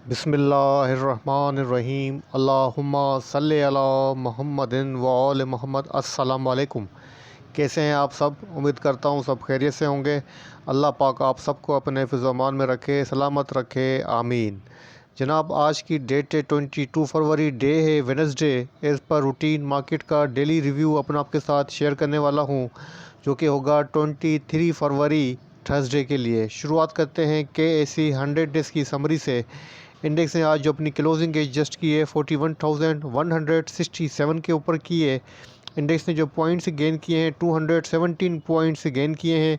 बिस्मिल्लाहिर्रहमानिर्रहीम अल्लाहुम्मा सल्ले अला मुहम्मदिन व आले मोहम्मद। अस्सलाम वालेकुम। कैसे हैं आप सब? उम्मीद करता हूँ सब खैरियत से होंगे। अल्लाह पाक आप सबको अपने हिफ़्ज़-ओ-अमान में रखे, सलामत रखे, आमीन। जनाब, आज की डेट है 22 फरवरी, डे है Wednesday. As per routine market का डेली रिव्यू अपना आपके साथ शेयर करने वाला हूँ, जो कि होगा 23 फरवरी थर्सडे के लिए। शुरुआत करते हैं KSE 100 डेज़ की समरी से। इंडेक्स ने आज जो अपनी क्लोजिंग एज जस्ट की है 41,167 के ऊपर की है। इंडेक्स ने जो पॉइंट्स गेन किए हैं 217 पॉइंट्स गेन किए हैं।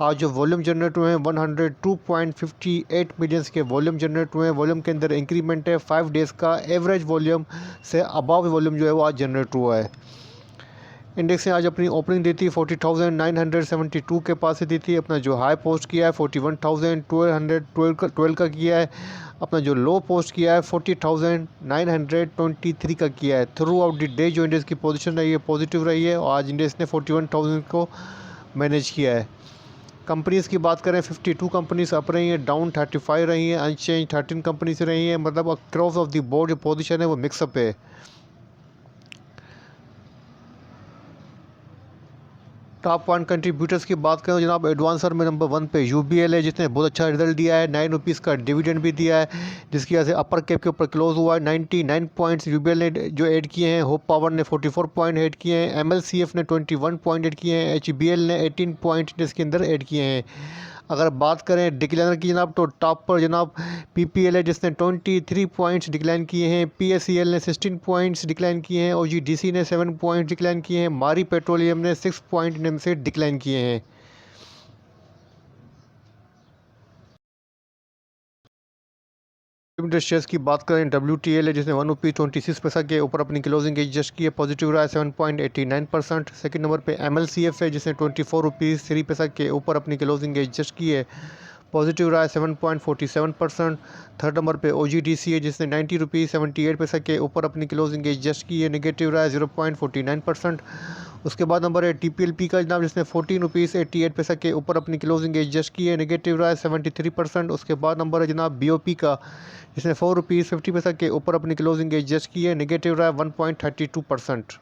आज जो वॉल्यूम जनरेट हुए हैं 102.58 मिलियंस के वॉल्यूम जनरेट हुए हैं। वॉल्यूम के अंदर इंक्रीमेंट है। 5 डेज़ का एवरेज वॉल्यूम से अबव वॉल्यूम जो है वो आज जनरेट हुआ है। इंडेक्स ने आज अपनी ओपनिंग दी थी 40,972 के पास से दी थी। अपना जो हाई पोस्ट किया है 41,1212 का किया है। अपना जो लो पोस्ट किया है 40,923 का किया है। थ्रू आउट द डे जो इंडेक्स की पोजीशन रही है पॉजिटिव रही है, और आज इंडेक्स ने 41,000 को मैनेज किया है। कंपनीज़ की बात करें 52 कंपनीज अप रही हैं, डाउन 35 रही हैं, अनचेंज 13 कंपनीज रही हैं। मतलब अक्रॉस ऑफ द बोर्ड जो पोजीशन है वो मिक्सअप है। टॉप 1 कंट्रीब्यूटर्स की बात करें तो जनाब एडवांसर में नंबर 1 पे UBL है, जिसने बहुत अच्छा रिजल्ट दिया है। 9 रुपीज़ का डिविडेंड भी दिया है, जिसकी वजह से अपर कैप के ऊपर क्लोज हुआ है। 99 पॉइंट्स UBL ने जो ऐड किए हैं। होप पावर ने 44 पॉइंट ऐड किए हैं। MLCF ने 21 पॉइंट ऐड किए हैं। HBL ने 18 पॉइंट इसके अंदर ऐड किए हैं। अगर बात करें डिक्लाइनर की जनाब, तो टॉप पर जनाब PPL है, जिसने 23 पॉइंट्स डिक्लाइन किए हैं। PSEL ने 16 पॉइंट्स डिक्लाइन किए हैं। OGDC ने 7 पॉइंट डिक्लाइन किए हैं। मारी पेट्रोलियम ने 6 पॉइंट से डिक्लाइन किए हैं। लिमिटेड शेयर्स की बात करें WTL है, जिसने 1 रुपी 26 पैसा के ऊपर अपनी क्लोजिंग एज जस्ट की है। पॉजिटिव रहा है 7.89%। सेकंड नंबर पे MLCF है, जिसने 24 रुपीज़ 3 पैसा के ऊपर अपनी क्लोजिंग एज जस्ट की है। पॉजिटिव रहा है 7.47%। थर्ड नंबर पे OGDC है, जिसने 90 रुपीज़ 78 पैसा के ऊपर अपनी क्लोजिंग एज जस्ट की है। नेगेटिव रहा है 0.49%। उसके बाद नंबर है TPLP का जनाब, जिसने 14 रुपीज़ 88 पैसा के ऊपर अपनी क्लोजिंग एज जस्ट की है। नेगेटिव रहा है 73%। उसके बाद नंबर है जनाब BOP का, जिसने 4 रुपीज़ 50 पैसा के ऊपर अपनी क्लोजिंग एज जस्ट की है। नेगेटिव रहा है 1.32%।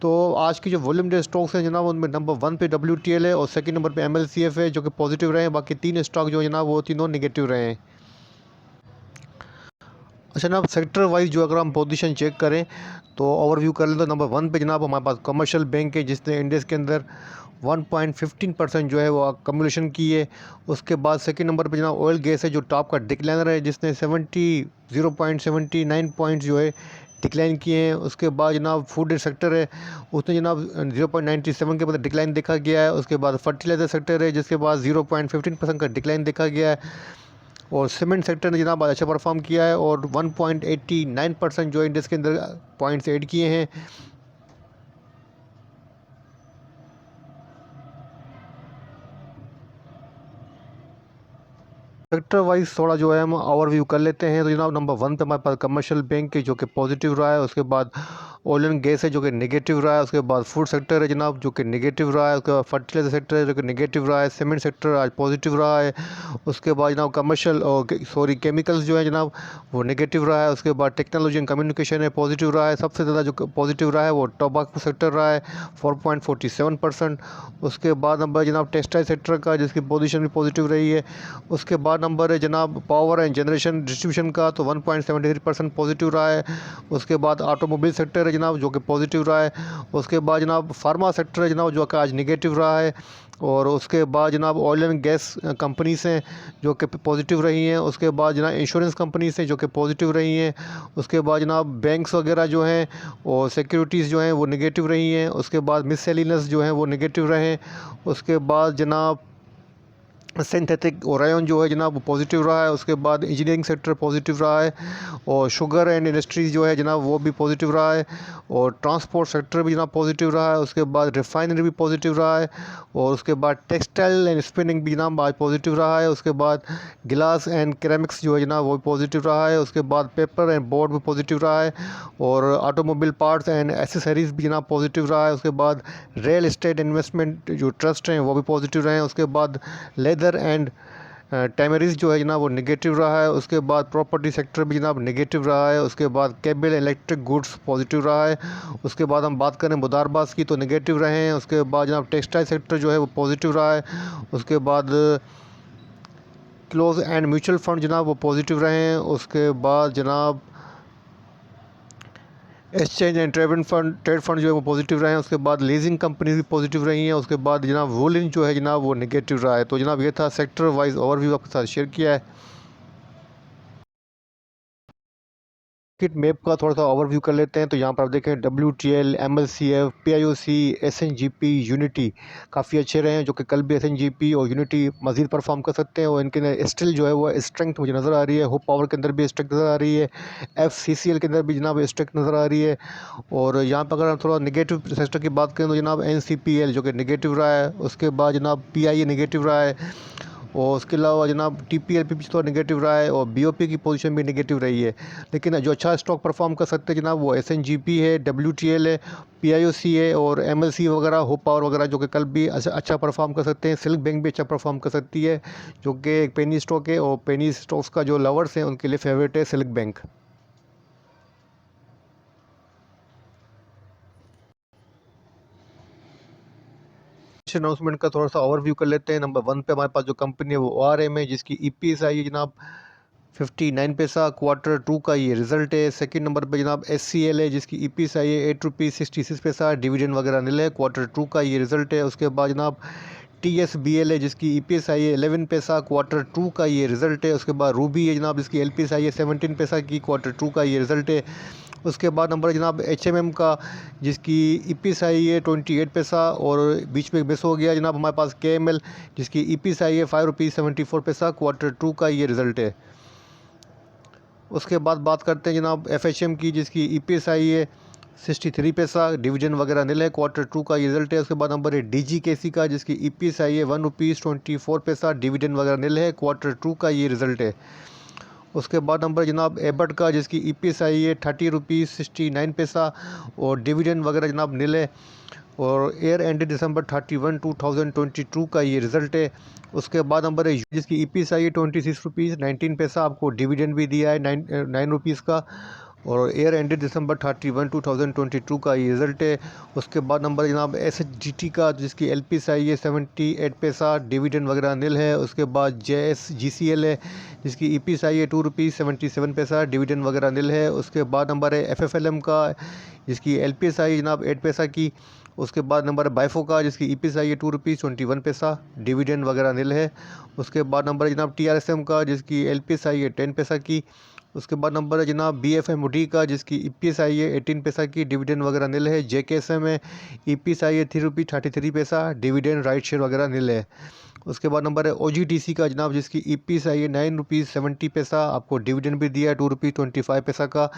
तो आज की जो वॉल्यूम डे स्टॉक्स हैं जनाब, उनमें नंबर 1 पे WTL है और सेकंड नंबर पे MLCF है, जो कि पॉजिटिव रहे हैं। बाकी 3 स्टॉक जो है जनाब वो तीनों नेगेटिव रहे हैं। अच्छा जनाब, सेक्टर वाइज जो अगर हम पोजीशन चेक करें तो ओवरव्यू कर लें तो नंबर 1 पे जनाब हमारे पास कमर्शियल बैंक है, जिसने इंडेक्स के अंदर 1.15% जो है वो अकमुलेशन की है। उसके बाद सेकंड नंबर पे जनाब ऑयल गैस है, जो टॉप का डिक्लाइनर है, जिसने 0.79 पॉइंट्स जो है डिक्लाइन किए हैं। उसके बाद जनाब फूड सेक्टर है, उसने जनाब 0.97 के बाद डिक्लाइन देखा गया है। उसके बाद फर्टिलाइजर सेक्टर है, जिसके बाद 0.15% का डिक्लाइन देखा गया है। और सीमेंट सेक्टर ने जनाब अच्छा परफॉर्म किया है और 1.89% जो इंडेक्स के अंदर पॉइंट्स ऐड किए हैं। सेक्टर वाइज थोड़ा जो है हम ओवरव्यू कर लेते हैं। तो जनाब नंबर 1 पे हमारे पास कमर्शियल बैंक है, जो कि पॉजिटिव रहा है। उसके बाद ऑयल एंड गैस है, जो कि नेगेटिव रहा है। उसके बाद फूड सेक्टर है जनाब, जो कि नेगेटिव रहा है। उसके बाद फर्टिलाइजर सेक्टर है, जो कि नेगेटिव रहा है। सीमेंट सेक्टर आज पॉजिटिव रहा है। उसके बाद जनाब कमर्शियल और केमिकल्स जो है जनाब वो नेगेटिव रहा है। उसके बाद टेक्नोलॉजी एंड कम्युनिकेशन है, पॉजिटिव रहा है। सबसे ज़्यादा जो पॉजिटिव रहा है वो टोबैको सेक्टर रहा है 4.47%। उसके बाद नंबर जनाब टेक्सटाइल सेक्टर का, जिसकी पोजीशन भी पॉजिटिव रही है। उसके बाद नंबर है जनाब पावर एंड जनरेशन डिस्ट्रीब्यूशन का, तो 1.73% पॉजिटिव रहा है। उसके बाद ऑटोमोबाइल सेक्टर है जनाब, जो कि पॉजिटिव रहा है। उसके बाद जनाब फार्मा सेक्टर है जनाब, जो कि आज निगेटिव रहा है। और उसके बाद जनाब ऑयल एंड गैस कंपनीज हैं, जो कि पॉजिटिव रही हैं। उसके बाद जनाब इंश्योरेंस कंपनीज हैं, जो कि पॉजिटिव रही हैं। उसके बाद जनाब बैंक्स वगैरह जो हैं और सिक्योरिटीज़ जो हैं वो नेगेटिव रही हैं। उसके बाद मिससेलिनस जो हैं वो नेगेटिव रहे। उसके बाद जनाब सिंथेटिक ओरायन जो है जनाब वो पॉजिटिव रहा है। उसके बाद इंजीनियरिंग सेक्टर पॉजिटिव रहा है। और शुगर एंड इंडस्ट्रीज़ जो है जनाब वो भी पॉजिटिव रहा है। और ट्रांसपोर्ट सेक्टर भी जनाब पॉजिटिव रहा है। उसके बाद रिफाइनरी भी पॉजिटिव रहा है। और उसके बाद टेक्सटाइल एंड स्पिनिंग भी जनाब आज पॉजिटिव रहा है। उसके बाद गिलास एंड केरामिक्स जो है जनाब वो भी पॉजिटिव रहा है। उसके बाद पेपर एंड बोर्ड भी पॉजिटिव रहा है। और ऑटोमोबाइल पार्ट्स एंड एसेसरीज़ भी जनाब पॉजिटिव रहा है। उसके बाद रियल एस्टेट इन्वेस्टमेंट जो ट्रस्ट हैं वो भी पॉजिटिव रहे हैं। उसके बाद लेदर एंड टेमरिस जो है जनाब वो नेगेटिव रहा है। उसके बाद प्रॉपर्टी सेक्टर भी जनाब नेगेटिव रहा है। उसके बाद केबल इलेक्ट्रिक गुड्स पॉजिटिव रहा है। उसके बाद हम बात करें मुदारबास की तो नेगेटिव रहे हैं। उसके बाद जनाब टेक्सटाइल सेक्टर जो है वो पॉजिटिव रहा है। उसके बाद क्लोज एंड म्यूचुअल फंड जनाब वो पॉजिटिव रहे हैं। उसके बाद जनाब एक्सचेंज एंड ट्रेड फंड जो है वो पॉजिटिव रहे हैं। उसके बाद लीजिंग कंपनी भी पॉजिटिव रही हैं। उसके बाद जनाब वूलिन जो है जनाब वो नेगेटिव रहा है। तो जनाब ये था सेक्टर वाइज ओवरव्यू आपके साथ शेयर किया है। मार्केट मैप का थोड़ा सा ओवरव्यू कर लेते हैं। तो यहाँ पर आप देखें WTL, MLCF, PIOC, SNGP, unity काफ़ी अच्छे रहे हैं, जो कि कल भी SNGP और यूनिटी मज़ीद परफॉर्म कर सकते हैं और इनके अंदर स्टिल जो है वो स्ट्रेंथ मुझे नज़र आ रही है। होप पावर के अंदर भी स्ट्रेंथ नज़र आ रही है। FCCL के अंदर भी जनाब स्ट्रेंथ नज़र आ रही है। और यहाँ पर अगर हम थोड़ा नेगेटिव सेक्टर की बात करें तो जनाब NCPL जो कि नेगेटिव रहा है। उसके बाद जनाब PIA नेगेटिव रहा है। और उसके अलावा जनाब TPLP भी थोड़ा नेगेटिव रहा है और BOP की पोजीशन भी नेगेटिव रही है। लेकिन जो अच्छा स्टॉक परफॉर्म कर सकते हैं जनाब वो SNGP है, WTL है, PIOC है और MLC वगैरह, होप पावर वगैरह, जो कि कल भी अच्छा परफॉर्म कर सकते हैं। सिल्क बैंक भी अच्छा परफॉर्म कर सकती है, जो कि एक पेनी स्टॉक है और पेनी स्टॉक्स का जो लवर्स हैं उनके लिए फेवरेट है सिल्क बैंक। अनाउंसमेंट का थोड़ा सा ओवरव्यू कर लेते हैं। नंबर 1 पे हमारे पास जो कंपनी है वो ORM है, जिसकी EPS आई है जनाब 59 पैसा। Q2 का ये रिजल्ट है। सेकंड नंबर पे जनाब SCL है, जिसकी EPS आई है 8 रुपीज़ 66 पैसा। डिविडेंड वगैरह नील है। Q2 का ये रिजल्ट है। उसके बाद जनाब TSBL है, जिसकी EPS आई है 11 पैसा। Q2 का ये रिजल्ट है। उसके बाद रूबी है जनाब, जिसकी LPS आई है 17 पैसा की। Q2 का ये रिजल्ट है। उसके बाद नंबर है जनाब HMM का, जिसकी EPS आई है 28 पैसा। और बीच में मिस हो गया जनाब हमारे पास KML, जिसकी EPS आई है 5 रुपीज़ 74 पैसा। Q2 का ये रिजल्ट है। उसके बाद बात करते हैं जनाब FHM की, जिसकी EPS आई है 63 पैसा। डिवीजन वगैरह नील है। Q2 का ये रिजल्ट है। उसके बाद नंबर है DGKC का, जिसकी EPS आई है 1 रुपीज़ 24 पैसा। डिविडेंड वगैरह नील है। Q2 का ये रिजल्ट है। उसके बाद नंबर जनाब एबट का, जिसकी EPS आई है 30 रुपीज़ 69 पैसा और डिविडेंड वगैरह जनाब नील है। और एयर एंडेड दिसंबर 31 2022 का ये रिजल्ट है। उसके बाद नंबर है जिसकी EPS आई है 26 रुपीज़ 19 पैसा। आपको डिविडेंड भी दिया है 9 रुपीज़ का। और एयर एंडेड दिसंबर 31 2022 का ये रिजल्ट है। उसके बाद नंबर जनाब SHGT का, जिसकी LPS आई है 78 पैसा। डिविडेंड वगैरह नील है। उसके बाद JSGCL है, जिसकी EPS आई है 2 रुपीज़ 77 पैसा। डिविडेंड वगैरह नील है। उसके बाद नंबर है FFLM का, जिसकी LPS आई है जनाब 8 पैसा की। उसके बाद नंबर है बाइफो का, जिसकी EPS आई है 2 रुपीज़ 21 पैसा। डिविडेंड वगैरह नील है। उसके बाद नंबर है जनाब TRSM का, जिसकी LPS आई है 10 पैसा की। उसके बाद नंबर है जनाब BFMOD का, जिसकी EPS आई है 18 पैसा की। डिविडेंड वगैरह नील है। JKSM है, EPS आई है 3 रुपीज़ 33 पैसा। डिविडेंड राइट शेयर वगैरह नील है। उसके बाद नंबर है OGTC का जनाब, जिसकी EPS आई है 9 रुपीज़ 70 पैसा। आपको डिविडेंड भी दिया है 2 रुपीज़ 25 पैसा का।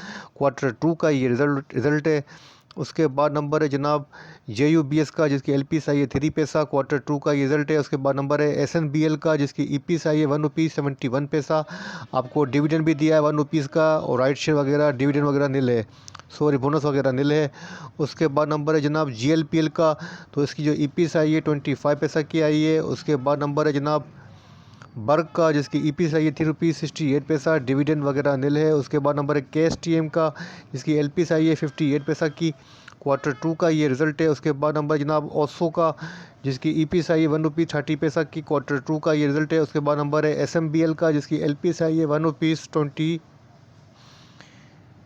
Q2 का ये रिजल्ट है। उसके बाद नंबर है जनाब JUBS का, जिसकी LPS आई है 3 पैसा। Q2 का ये रिजल्ट है। उसके बाद नंबर है SNBL का, जिसकी EPS आई है 1 रुपीज़ 71 पैसा। आपको डिविडेंड भी दिया है 1 रुपीज़ का और राइट शेयर वगैरह डिविडेंड वगैरह नील है, सॉरी बोनस वगैरह नील है। उसके बाद नंबर है जनाब GLPL का, तो इसकी जो EPS आई है 25 पैसा की आई है। उसके बाद नंबर है जनाब बर्ग का, जिसकी EPS आई है 3 रुपीज़ 68 पैसा। डिविडेंड वगैरह नील है। उसके बाद नंबर है KSTM का, जिसकी LPS आई है 58 पैसा की। Q2 का ये रिजल्ट है। उसके बाद नंबर जनाब ओसो का, जिसकी EPS आई है 1 रुपीज़ 30 पैसा की। Q2 का ये रिजल्ट है। उसके बाद नंबर है SMBL का, जिसकी LPS आई है 1 रुपीज़ 20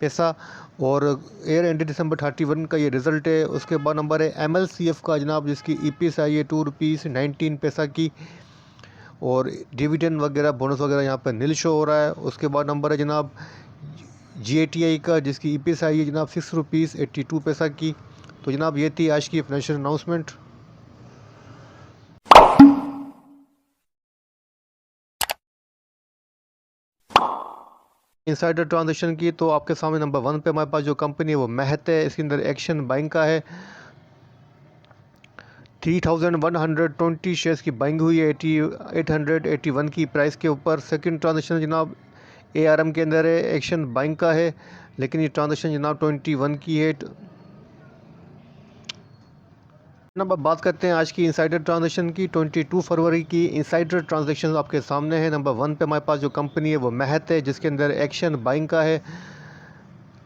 पैसा और एयर एंडेड दिसंबर 31 का ये रिजल्ट है। उसके बाद नंबर है MLCF का जनाब, जिसकी EPS आई है 2 रुपीज़ 19 पैसा की और डिविडेंड वगैरह बोनस वगैरह यहाँ पर नील शो हो रहा है। उसके बाद नंबर है जनाब GATI का, जिसकी EPS आई है जनाब 6 रुपीज़ 82 पैसा की। तो जनाब ये थी आज की फाइनेंशियल अनाउंसमेंट। इनसाइडर ट्रांजेक्शन की तो आपके सामने नंबर 1 पे हमारे पास जो कंपनी है वो महत है। इसके अंदर एक्शन बाइंग का है। 3120 शेयर्स की बाइंग हुई है 881 की प्राइस के ऊपर। सेकंड ट्रांजेक्शन जनाब ARM के अंदर है, एक्शन बाइंग का है, लेकिन ये ट्रांजेक्शन जनाब 21 की है। अब बात करते हैं आज की इंसाइडर ट्रांजैक्शन की। 22 फरवरी की इंसाइडर ट्रांजैक्शन आपके सामने है। नंबर 1 पे हमारे पास जो कंपनी है वो महत है, जिसके अंदर एक्शन बाइंग का है।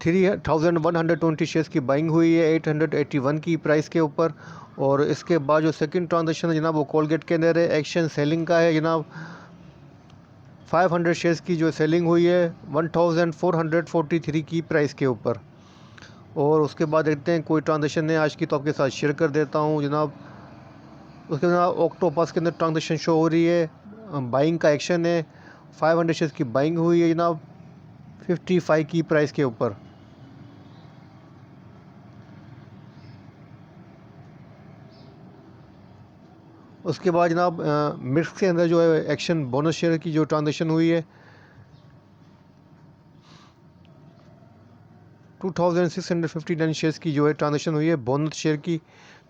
3120 शेयर्स की बाइंग हुई है 881 की प्राइस के ऊपर। और इसके बाद जो सेकंड ट्रांजैक्शन है जनाब वो कोलगेट के अंदर है, एक्शन सेलिंग का है जनाब। 500 शेयर्स की जो सेलिंग हुई है 1443 की प्राइस के ऊपर। और उसके बाद देखते हैं कोई ट्रांजैक्शन है आज की तो आपके साथ शेयर कर देता हूँ जनाब। उसके बाद ऑक्टोपस के अंदर ट्रांजैक्शन शो हो रही है, बाइंग का एक्शन है। 500 शेयर्स की बाइंग हुई है जनाब 55 की प्राइस के ऊपर। उसके बाद जनाब मिर्क्स के अंदर जो है एक्शन बोनस शेयर की जो ट्रांजैक्शन हुई है 2659 शेयर्स की जो है ट्रांजैक्शन हुई है बोनस शेयर की,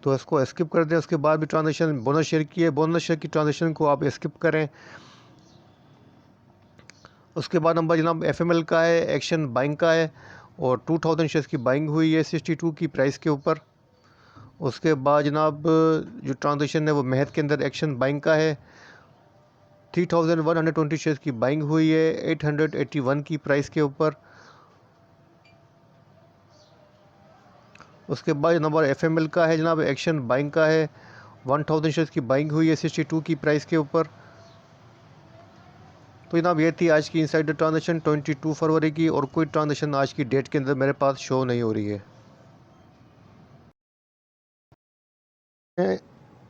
तो इसको स्किप कर दें। उसके बाद भी ट्रांजैक्शन बोनस शेयर की है, बोनस शेयर की ट्रांजैक्शन को आप स्किप करें। उसके बाद नंबर जनाब एफएमएल का है, एक्शन बाइंग का है और 2000 शेयर्स की बाइंग हुई है 62 की प्राइस के ऊपर। उसके बाद जनाब जो ट्रांजैक्शन है वो महत के अंदर एक्शन बाइंग का है। 3120 शेयर्स की बाइंग हुई है 881 की प्राइस के ऊपर। उसके बाद नंबर एफएमएल का है जनाब, एक्शन बाइंग का है। 1000 शेयर्स की बाइंग हुई है 62 की प्राइस के ऊपर। तो जनाब ये थी आज की इनसाइडर ट्रांजैक्शन 22 फरवरी की, और कोई ट्रांजैक्शन आज की डेट के अंदर मेरे पास शो नहीं हो रही है।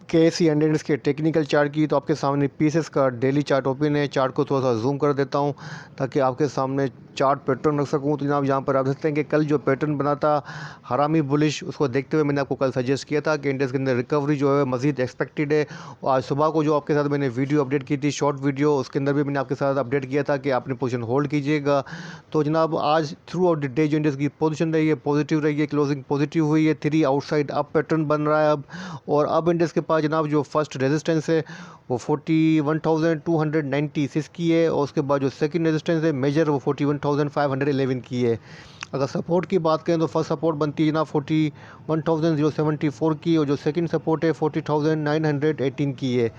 KSE इंडेक्स के टेक्निकल चार्ट की तो आपके सामने पीसेस का डेली चार्ट ओपन है। चार्ट को थोड़ा सा जूम कर देता हूं ताकि आपके सामने चार्ट पैटर्न रख सकूं। तो जनाब यहाँ पर आप देखते हैं कि कल जो पैटर्न बना था हरामी बुलिश, उसको देखते हुए मैंने आपको कल सजेस्ट किया था कि इंडेक्स के अंदर रिकवरी जो है मज़ीद एक्सपेक्टेड है। और आज सुबह को जो आपके साथ मैंने वीडियो अपडेट की थी, शॉर्ट वीडियो, उसके अंदर भी मैंने आपके साथ अपडेट किया था कि आपने पोजीशन होल्ड कीजिएगा। तो जनाब आज थ्रू आउट द डे जो इंडेक्स की पोजीशन रही है पॉजिटिव रही है, क्लोजिंग पॉजिटिव हुई है। 3 आउटसाइड अप पैटर्न बन रहा है अब। और अब इंडेक्स के पास जनाब जो फर्स्ट रेजिस्टेंस है वो 41,296 की है, और उसके बाद जो सेकंड रेजिस्टेंस है मेजर वो 41,511 की है। अगर सपोर्ट की बात करें तो फर्स्ट सपोर्ट बनती है ना 41,074 की, और जो सेकंड सपोर्ट है 40,918 की है।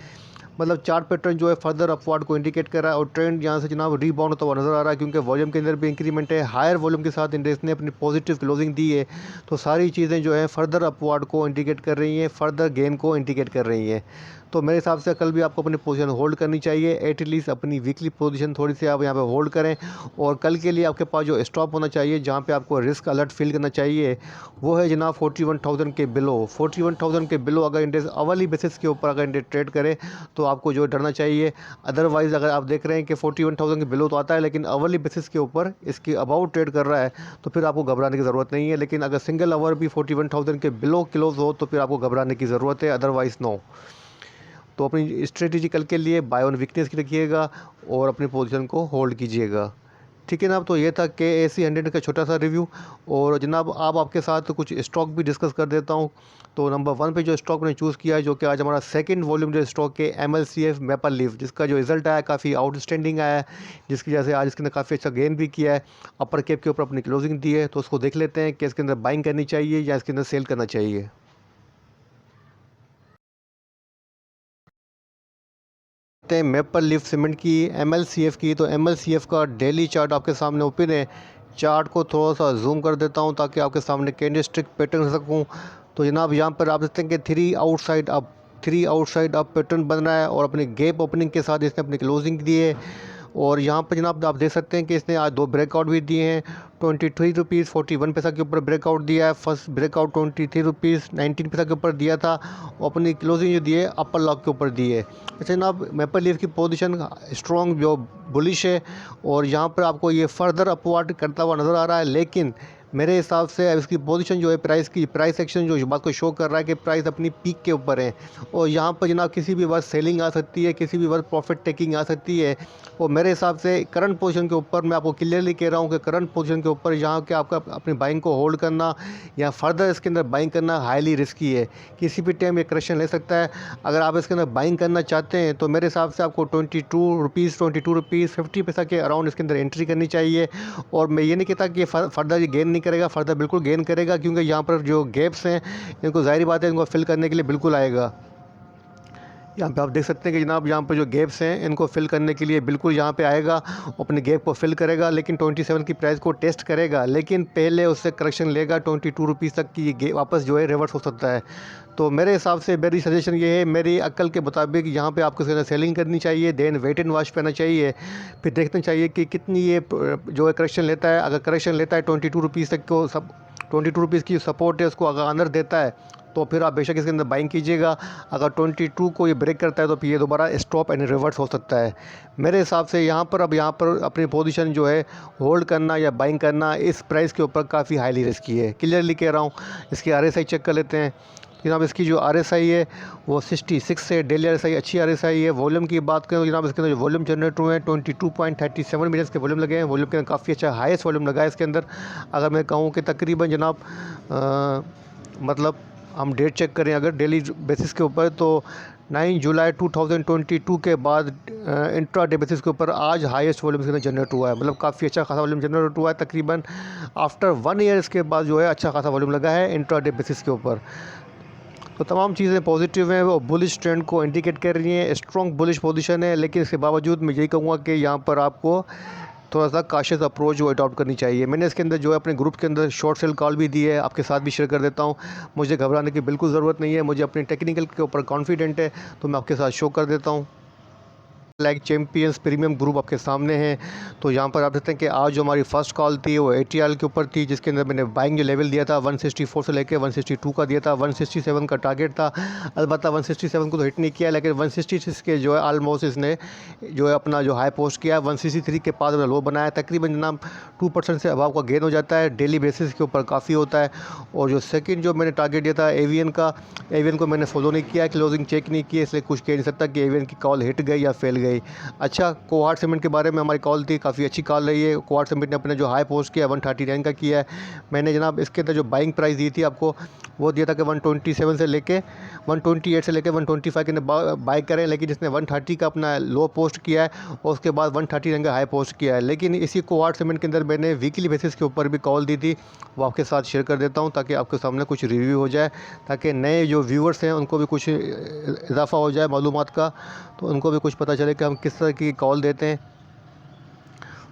मतलब चार्ट पैटर्न जो है फर्दर अपवार्ड को इंडिकेट कर रहा है, और ट्रेंड यहाँ से जनाब रीबाउंड होता हुआ नजर आ रहा है, क्योंकि वॉल्यूम के अंदर भी इंक्रीमेंट है। हायर वॉल्यूम के साथ इंडेक्स ने अपनी पॉजिटिव क्लोजिंग दी है। तो सारी चीज़ें जो है फर्दर अपवार्ड को इंडिकेट कर रही हैं, फर्दर गेन को इंडिकेट कर रही हैं। तो मेरे हिसाब से कल भी आपको अपनी पोजीशन होल्ड करनी चाहिए। एटलीस्ट अपनी वीकली पोजीशन थोड़ी सी आप यहाँ पे होल्ड करें, और कल के लिए आपके पास जो स्टॉप होना चाहिए, जहाँ पे आपको रिस्क अलर्ट फील करना चाहिए, वो है जनाब 41,000 के बिलो। 41,000 के बिलो अगर इंडेक्स अवली बेसिस के ऊपर अगर इंडेक्स ट्रेड करे तो आपको जो डरना चाहिए। अदरवाइज़ अगर आप देख रहे हैं कि 41,000 के बिलो तो आता है लेकिन अवली बेसिस के ऊपर इसकी अबाउट ट्रेड कर रहा है, तो फिर आपको घबराने की ज़रूरत नहीं है। लेकिन अगर सिंगल आवर भी 41,000 के बिलो क्लोज हो तो फिर आपको घबराने की ज़रूरत है, अदरवाइज़ नो। तो अपनी स्ट्रेटेजी कल के लिए बाय ऑन वीकनेस की रखिएगा और अपनी पोजीशन को होल्ड कीजिएगा। ठीक है जनाब, तो ये था KSE 100 का छोटा सा रिव्यू। और जनाब अब आपके साथ कुछ स्टॉक भी डिस्कस कर देता हूँ। तो नंबर 1 पे जो स्टॉक मैंने चूज़ किया है, जो कि आज हमारा सेकंड वॉल्यूम जो स्टॉक है MLCF मैपल लीफ, जिसका जो रिजल्ट आया काफ़ी आउटस्टैंडिंग आया है, जिसकी वजह से आज इसके अंदर काफ़ी अच्छा गेन भी किया है। अपर कैप के ऊपर अपनी क्लोजिंग दी है, तो उसको देख लेते हैं कि इसके अंदर बाइंग करनी चाहिए या इसके अंदर सेल करना चाहिए। मेपल लीफ सीमेंट की MLCF की, तो MLCF का डेली चार्ट आपके सामने ओपन है। चार्ट को थोड़ा सा जूम कर देता हूं ताकि आपके सामने कैंडलस्टिक पैटर्न रख सकूं। तो जनाब यहाँ पर आप देखते हैं कि 3 आउटसाइड अप पैटर्न बन रहा है, और अपनी गैप ओपनिंग के साथ इसने अपनी क्लोजिंग दी है। और यहाँ पर जनाब आप देख सकते हैं कि इसने आज 2 ब्रेकआउट भी दिए हैं। 23 रुपीज़ 41 पैसा के ऊपर ब्रेकआउट दिया है। फर्स्ट ब्रेकआउट 23 रुपीज़ 19 पैसा के ऊपर दिया था, और अपनी क्लोजिंग जो दी है अपर लॉक के ऊपर दी है। अच्छा जनाब, मैपल लीफ की पोजीशन स्ट्रॉन्ग जो बुलिश है, और यहाँ पर आपको ये फर्दर अपवर्ड करता हुआ नज़र आ रहा है। लेकिन मेरे हिसाब से इसकी पोजीशन जो है प्राइस एक्शन जो बात को शो कर रहा है कि प्राइस अपनी पीक के ऊपर है, और यहाँ पर जनाब किसी भी वक्त सेलिंग आ सकती है, किसी भी वक्त प्रॉफिट टेकिंग आ सकती है। और मेरे हिसाब से करंट पोजीशन के ऊपर मैं आपको क्लियरली कह रहा हूँ कि करंट पोजीशन के ऊपर यहाँ के आपका अपनी बाइंग को होल्ड करना या फर्दर इसके अंदर बाइंग करना हाईली रिस्की है। किसी भी टाइम ये करेक्शन ले सकता है। अगर आप इसके अंदर बाइंग करना चाहते हैं तो मेरे हिसाब से आपको 22 रुपीज़ 50 पैसा के अराउंड इसके अंदर एंट्री करनी चाहिए। और मैं ये नहीं कहता कि फर्दर ये गेन नहीं करेगा, फर्दर बिल्कुल गेन करेगा, क्योंकि यहाँ पर जो गैप्स हैं इनको ज़ाहिर बात है इनको फिल करने के लिए बिल्कुल आएगा। यहाँ पे आप देख सकते हैं कि जनाब यहाँ पे जो गैप्स हैं इनको फिल करने के लिए बिल्कुल यहाँ पे आएगा, अपने गैप को फिल करेगा, लेकिन 27 की प्राइस को टेस्ट करेगा, लेकिन पहले उससे करेक्शन लेगा 22 रुपीज़ तक की ये वापस जो है रिवर्स हो सकता है। तो मेरे हिसाब से मेरी सजेशन ये है, मेरी अक्ल के मुताबिक यहाँ पे आपको सेलिंग करनी चाहिए, देन वेट एंड वॉच करना चाहिए, फिर देखना चाहिए कि कितनी ये जो है करेक्शन लेता है। अगर करेक्शन लेता है 22 रुपीज़ तक को, सब 22 रुपीज़ की सपोर्ट है उसको अगर अंदर देता है तो फिर आप बेशक इसके अंदर बाइंग कीजिएगा। अगर 22 को ये ब्रेक करता है तो फिर ये दोबारा स्टॉप एंड रिवर्स हो सकता है। मेरे हिसाब से यहाँ पर अपनी पोजीशन जो है होल्ड करना या बाइंग करना इस प्राइस के ऊपर काफ़ी हाईली रिस्की है। क्लियरली कह रहा हूँ। इसकी RSI चेक कर लेते हैं। जनाब इसकी जो RSI है वो 66 है, डेली RSI अच्छी RSI है। वॉल्यूम की बात करें तो जनाब इसके अंदर जो वॉल्यूम जनरेट हुए हैं 22.37 मिलियन के वॉल्यूम लगे हैं। वॉल्यूम के अंदर काफ़ी अच्छा हाईएस्ट वॉल्यूम लगा है इसके अंदर। अगर मैं कहूँ कि तकरीबन जनाब मतलब हम डेट चेक करें अगर डेली बेसिस के ऊपर तो 9 जुलाई 2022 के बाद इंट्रा डे बेसिस के ऊपर आज हाईएस्ट वॉल्यूम इसके अंदर जनरेट हुआ है। मतलब काफ़ी अच्छा खासा वॉल्यूम जनरेट हुआ है। तकरीबन आफ्टर 1 ईयर इसके बाद जो है अच्छा खासा वॉल्यूम लगा है इंट्रा डे बेसिस के ऊपर। तो तमाम चीज़ें पॉजिटिव हैं, वो बुलिश ट्रेंड को इंडिकेट कर रही हैं, स्ट्रॉन्ग बुलिश पोजीशन है। लेकिन इसके बावजूद मैं यही कहूँगा कि यहाँ पर आपको थोड़ा सा काशियस अप्रोच जो अडॉप्ट करनी चाहिए। मैंने इसके अंदर जो है अपने ग्रुप के अंदर शॉर्ट सेल कॉल भी दी है, आपके साथ भी शेयर कर देता हूँ। मुझे घबराने की बिल्कुल ज़रूरत नहीं है, मुझे अपनी टेक्निकल के ऊपर कॉन्फिडेंट है, तो मैं आपके साथ शो कर देता हूँ। लाइक चैम्पियंस प्रीमियम ग्रुप आपके सामने हैं। तो यहाँ पर आप देखते हैं कि आज जो हमारी फर्स्ट कॉल थी वो ATRL के ऊपर थी, जिसके अंदर मैंने बाइंग जो लेवल दिया था 164 से लेकर 162 का दिया था। 167 का टारगेट था, अलबत्ता 167 को तो हिट नहीं किया, लेकिन 166 के जो है ऑलमोस्ट इसने जो है अपना जो हाई पोस्ट किया। 163 के पास लो बनाया। तकरीबन जनाब 2% से अभाव का गेन हो जाता है, डेली बेसिस के ऊपर काफ़ी होता है। और जो सेकेंड जो मैंने टारगेट दिया था एवियन का, एवियन को मैंने फॉलो नहीं किया, क्लोजिंग चेक नहीं किया, इसलिए कुछ कह नहीं सकता कि एवियन की कॉल हिट गई या फेल गई। अच्छा, कोहार्ट सीमेंट के बारे में हमारी कॉल थी, काफ़ी अच्छी कॉल रही है। कोहार्ट सीमेंट ने अपने जो हाई पोस्ट किया 139 का किया है। मैंने जनाब इसके अंदर जो बाइंग प्राइस दी थी आपको वो दिया था कि 127 से लेके 128 से लेके 125 के अंदर बाई करें, लेकिन जिसने 130 का अपना लो पोस्ट किया है और उसके बाद 139 का हाई पोस्ट किया है। लेकिन इसी कोहार्ट सीमेंट के अंदर मैंने वीकली बेसिस के ऊपर भी कॉल दी थी, वो आपके साथ शेयर कर देता हूँ ताकि आपके सामने कुछ रिव्यू हो जाए, ताकि नए जो व्यूवर्स हैं उनको भी कुछ इजाफा हो जाए मालूमात का, तो उनको भी कुछ पता चले कि हम किस तरह की कॉल देते हैं।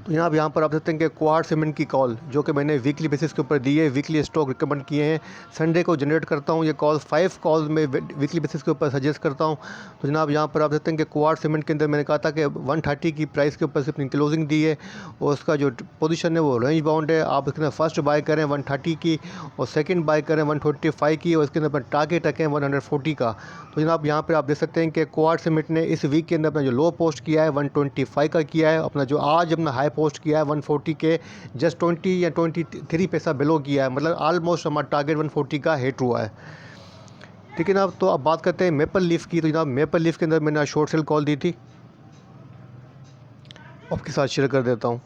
तो जनाब यहाँ पर आप देखते हैं कि कोहार्ट सीमेंट की कॉल जो कि मैंने वीकली बेसिस के ऊपर दी है, वीकली स्टॉक रिकमेंड किए हैं, संडे को जनरेट करता हूँ ये कॉल। 5 कॉल्स में वीकली बेसिस के ऊपर सजेस्ट करता हूँ। तो जनाब यहाँ पर आप देखते हैं कि कोहार्ट सीमेंट के अंदर मैंने कहा था कि 130 की प्राइस के ऊपर से अपनी क्लोजिंग दी है और उसका जो पोजीशन है वो रेंज बाउंड है। आप इसके अंदर फर्स्ट बाय करें 130 की और सेकंड बाय करें 125 की और इसके अंदर अपना टारगेट रखें 140 का। तो जनाब यहाँ पर आप देख सकते हैं कि कोहार्ट सीमेंट ने इस वीक के अंदर अपना जो लो पोस्ट किया है 125 का किया है, अपना जो आज अपना हाई पोस्ट किया है 140 के जस्ट 20 या 23 पैसा बिलो किया है। मतलब ऑलमोस्ट हमारा टारगेट 140 का हिट हुआ है। ठीक है ना। तो अब बात करते हैं मेपल लीफ की। तो जनाब मेपल लीफ के अंदर मैंने शॉर्ट सेल कॉल दी थी, आपके साथ शेयर कर देता हूँ।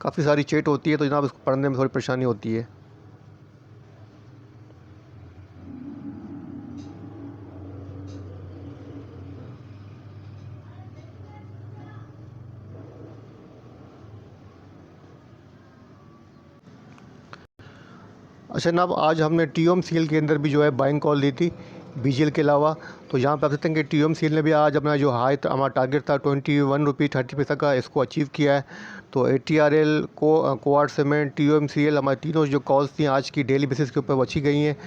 काफ़ी सारी चेट होती है तो जनाब इसको पढ़ने में थोड़ी परेशानी होती है। अच्छा जनाब, आज हमने TOMCL के अंदर भी जो है बाइंग कॉल दी थी BGL के अलावा। तो यहाँ पे आप देखते हैं कि TOMCL ने भी आज अपना जो हाई हमारा टारगेट था 21 रुपये 30 पैसा का, इसको अचीव किया है। तो ATRL कोहार्ट सीमेंट TOMCL हमारी तीनों जो कॉल्स थी आज की डेली बेसिस के ऊपर वो अच्छी गई हैं।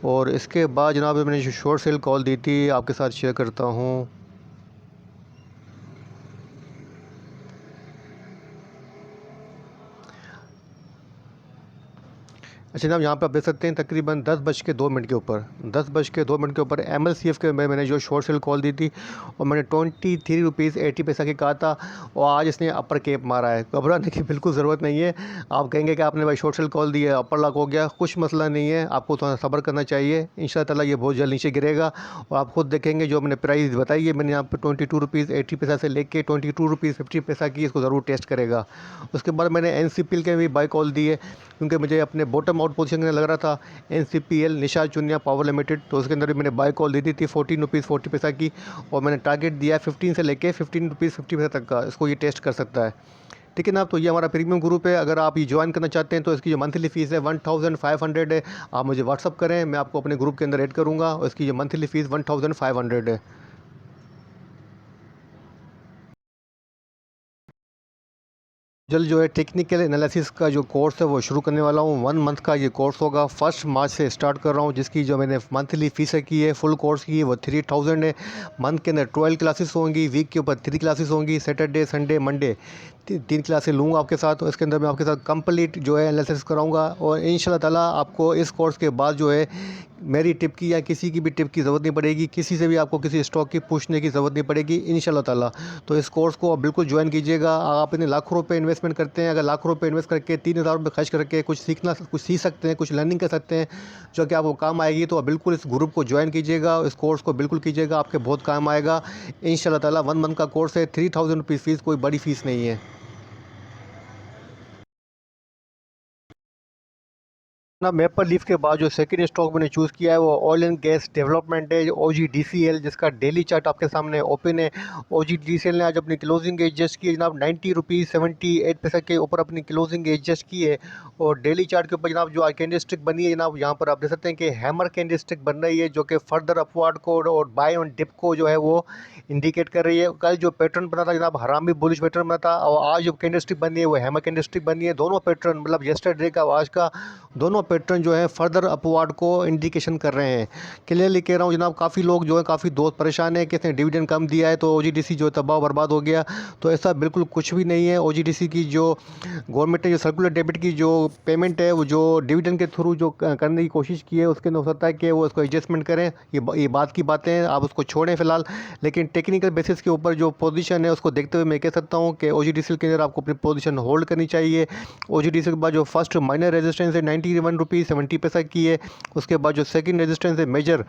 और इसके बाद जनाब मैंने जो शॉर्ट सेल कॉल दी थी आपके साथ शेयर करता हूँ। अच्छा जनाब, यहाँ पे आप देख सकते हैं तकरीबन 10:02 के ऊपर 10:02 के ऊपर MLCF के मैंने जो शॉर्ट सेल कॉल दी थी और मैंने 23 रुपीज़ 80 पैसा की कहा था और आज इसने अपर केप मारा है। घबराने की बिल्कुल ज़रूरत नहीं है। आप कहेंगे कि आपने भाई शॉर्ट सेल कॉल दी है अपर लॉक हो गया, कुछ मसला नहीं है, आपको थोड़ा सब्र करना चाहिए। इंशाअल्लाह ये बहुत जल्द नीचे गिरेगा और आप खुद देखेंगे जो मैंने प्राइस बताई है, मैंने यहाँ पर 22 रुपीज़ 80 पैसा से लेके 22 रुपीज़ 50 पैसा की, इसको ज़रूर टेस्ट करेगा। उसके बाद मैंने NCPL के भी बाई कॉल दी है, क्योंकि मुझे अपने बॉटम आउट पोजीशन में लग रहा था NCPL निशाद चुनिया पावर लिमिटेड, तो उसके अंदर भी मैंने बाय कॉल दी थी 14 रुपीज़ 40 पैसा की और मैंने टारगेट दिया 15 से लेके 15 रुपीज़ 50 पैसा तक का, इसको ये टेस्ट कर सकता है। ठीक है ना। तो ये हमारा प्रीमियम ग्रुप है, अगर आप ये ज्वाइन करना चाहते हैं तो इसकी जो मंथली फ़ीस है 1500 है। आप मुझे व्हाट्सअप करें, मैं आपको अपने ग्रुप के अंदर ऐड करूँगा, और इसकी जो मंथली फ़ीस 1500 है। जल्द जो है टेक्निकल एनालिसिस का जो कोर्स है वो शुरू करने वाला हूँ। 1 मंथ का ये कोर्स होगा, 1 मार्च से स्टार्ट कर रहा हूँ, जिसकी जो मैंने मंथली फ़ीस है की है फुल कोर्स की वो 3000 है। मंथ के अंदर 12 क्लासेस होंगी, वीक के ऊपर 3 क्लासेस होंगी, सैटरडे संडे मंडे 3 क्लासेस लूँगा आपके साथ। और इसके अंदर मैं आपके साथ कंप्लीट जो है एनालिसिस कराऊँगा, और इंशाल्लाह ताला आपको इस कोर्स के बाद जो है मेरी टिप की या किसी की भी टिप की ज़रूरत नहीं पड़ेगी, किसी से भी आपको किसी स्टॉक की पूछने की ज़रूरत नहीं पड़ेगी इंशाल्लाह ताला। तो इस कोर्स को आप बिल्कुल ज्वाइन कीजिएगा। आप इतने लाखों रुपए इन्वेस्टमेंट करते हैं, अगर लाखों रुपए इन्वेस्ट करके 3000 रुपये खर्च करके कुछ सीख सकते हैं, कुछ लर्निंग कर सकते हैं जो कि आपको काम आएगी, तो आप बिल्कुल इस ग्रुप को ज्वाइन कीजिएगा, इस कोर्स को बिल्कुल कीजिएगा, आपके बहुत काम आएगा इंशाल्लाह ताला। 1 मंथ का कोर्स है, 3000 रुपीज़ फ़ीस, कोई बड़ी फ़ीस नहीं है ना। मेपल लीफ के बाद जो सेकंड स्टॉक मैंने चूज़ किया है वो ऑयल एंड गैस डेवलपमेंट है, OGDCL, जिसका डेली चार्ट आपके सामने ओपन है। OGDCL ने आज अपनी क्लोजिंग एडजस्ट की है जनाब, 90 रुपीज़ 78 पैसे के ऊपर अपनी क्लोजिंग एडजस्ट की है। और डेली चार्ट के ऊपर जनाब जो कैंडलस्टिक बनी है जनाब, यहाँ पर आप देख सकते हैं कि हैमर कैंडलस्टिक बन रही है, जो कि फर्दर अपवर्ड को और बाय ऑन डिप को जो है वो इंडिकेट कर रही है। कल जो पैटर्न बना था जनाब, हरामी बुलिश पैटर्न बना था, और आज जो कैंडलस्टिक बनी है वो हैमर कैंडलस्टिक बनी है। दोनों पैटर्न मतलब येस्टरडे का और आज का दोनों पैटर्न जो है फर्दर अपवर्ड को इंडिकेशन कर रहे हैं। क्लियरली कह रहा हूँ जनाब, काफ़ी लोग जो है काफ़ी दोस्त परेशान है कि इसने डिविडेंड कम दिया है तो OGDC जो तबाह बर्बाद हो गया, तो ऐसा बिल्कुल कुछ भी नहीं है। OGDC की जो गवर्नमेंट ने जो सर्कुलर डेबिट की जो पेमेंट है वो जो डिविडेंड के थ्रू जो करने की कोशिश की है, उसके अंदर हो सकता है कि वो इसको एडजस्टमेंट करें। ये बात की बातें हैं, आप उसको छोड़ें फिलहाल। लेकिन टेक्निकल बेसिस के ऊपर जो पोजीशन है उसको देखते हुए मैं कह सकता हूँ कि OGDC के अंदर आपको अपनी पोजीशन होल्ड करनी चाहिए। OGDC के बाद जो फर्स्ट माइनर रेजिस्टेंस है 91 रुपीज़ 70 पैसा की है, उसके बाद जो सेकंड रेजिस्टेंस है मेजर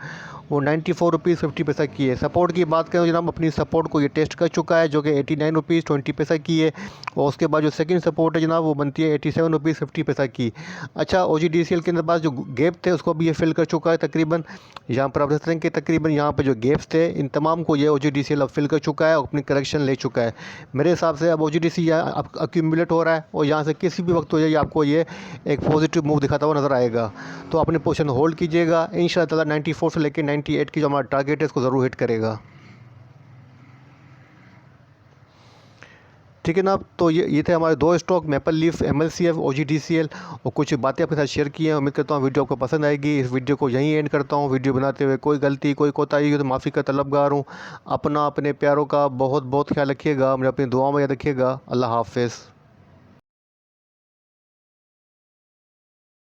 वो 94 रुपीज़ 50 पैसा की है। सपोर्ट की बात करें जनाब, अपनी सपोर्ट को ये टेस्ट कर चुका है जो कि 89 रुपीज़ 20 पैसा की है, और उसके बाद जो सेकंड सपोर्ट है जनाब वो बनती है 87 रुपीज़ 50 पैसा की। अच्छा, OGDCL के अंदर पास जो गैप थे उसको भी ये फिल कर चुका है तकरीबन। यहाँ पर आप देख सकते हैं कि तकरीबन यहाँ पर जो गैप्स थे इन तमाम को ये OGDCL अब फिल कर चुका है और अपनी करेक्शन ले चुका है। मेरे हिसाब से अब OGDC यहाँ अक्यूमुलेट हो रहा है, और यहाँ से किसी भी वक्त हो जाए आपको ये एक पॉजिटिव मूव दिखाता हुआ नज़र आएगा। तो अपनी पोजीशन होल्ड कीजिएगा, इंशाल्लाह ताला 94 से लेकर 98 की जो हमारा टारगेट है इसको ज़रूर हिट करेगा। ठीक है ना। तो ये थे हमारे 2 stock, maple leaf MLCF OGDCL, और कुछ बातें आपके साथ शेयर की हैं। उम्मीद करता हूँ वीडियो आपको पसंद आएगी। इस वीडियो को यहीं एंड करता हूँ। वीडियो बनाते हुए कोई गलती कोई कोताही हो तो माफ़ी का तलबगार हूँ। अपने प्यारों का बहुत बहुत ख्याल रखिएगा, मुझे अपनी दुआओं में याद रखिएगा। अल्लाह हाफ़िज़।